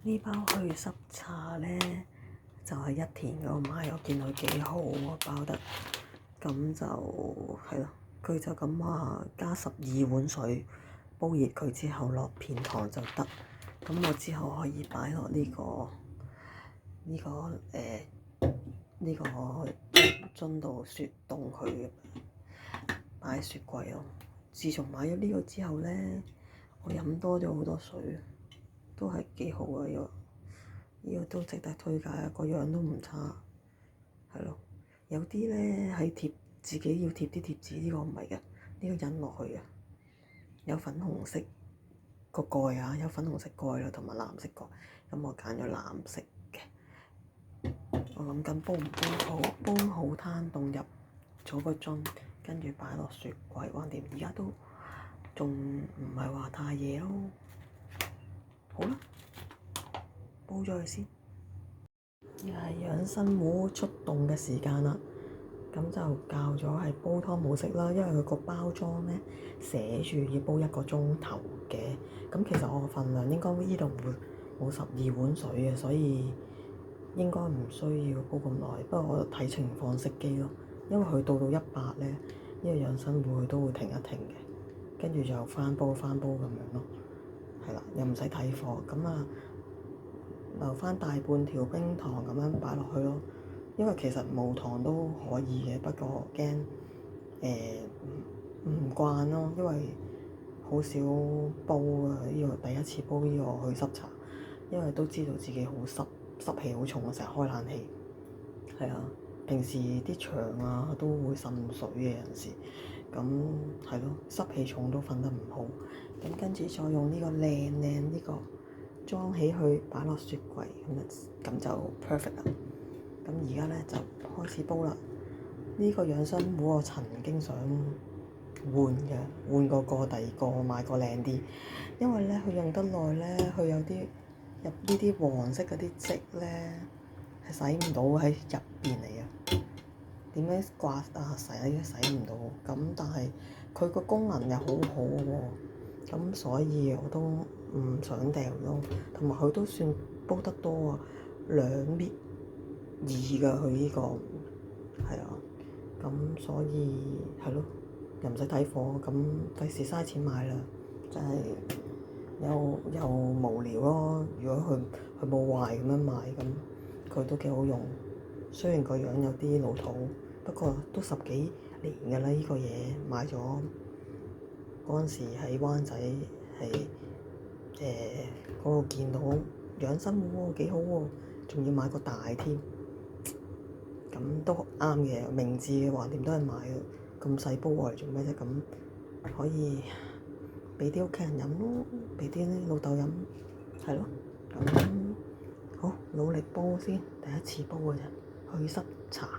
呢包去濕茶咧，就係一田嗰度買，我見佢幾好喎，包得，咁就係咯。佢就咁話加12碗水，煲熱佢之後落片糖就得。咁我之後可以擺落呢個樽度雪凍佢，擺雪櫃咯。自從買咗呢個之後咧，我飲多咗好多水，都係幾好啊！呢個都值得推介啊，個樣都唔差，係咯。有啲咧係自己要貼啲貼紙，呢個唔係嘅，呢個印落去嘅，有粉紅色個蓋啊，有粉紅色蓋啦，同埋藍色蓋。咁我揀咗藍色嘅。我諗緊煲唔煲好，煲好攤凍入咗個樽，跟住擺落雪櫃橫掂。而家都仲唔係話太夜咯。好啦，煲咗佢先。又係養生壺出動嘅時間啦。咁就教咗係煲湯模式啦，因為佢個包裝咧寫住要煲1個鐘頭嘅。咁其實我個份量應該呢度冇12碗水嘅，所以應該唔需要煲咁耐。不過我睇情況熄機咯，因為佢到100咧，呢個養生壺佢都會停一停嘅，跟住就翻煲咁樣咯。係啦，又唔使睇火，咁啊留翻大半條冰糖咁樣擺落去咯。因為其實無糖都可以嘅，不過驚唔慣咯，因為好少煲啊。呢個第一次煲呢個去濕茶，因為都知道自己好濕氣好重啊，成日開冷氣。係啊，平時啲牆啊都會滲水嘅，有陣時，咁係咯，濕氣重都瞓得唔好。咁跟住再用呢個靚呢個裝起去擺落雪櫃，咁就 perfect 啦。咁而家咧就開始煲啦。呢個養生壺我曾經想換過第二個，買個靚啲，因為咧佢用得耐咧，佢有啲入呢啲黃色嗰啲漬咧係洗唔到喺入邊嚟啊。點樣刮啊洗唔到，咁但係佢個功能又好好喎，咁所以我都唔想掉咯。同埋佢都算煲得多啊，2.2㗎佢呢個，係啊，咁所以係咯，又唔使睇火，咁費事嘥錢買啦，真係又無聊咯。如果佢冇壞咁樣賣，咁佢都幾好用。雖然個樣有啲老土，不過都10幾年㗎啦。呢個嘢買咗嗰陣時喺灣仔係嗰度見到養生壺喎，幾好喎，仲要買個大添。咁都啱嘅，明智嘅，橫掂都係買嘅，咁細煲嚟做咩啫？咁可以俾啲屋企人飲咯，俾啲老豆飲，係咯。咁好努力煲先，第一次煲嘅啫，去濕茶。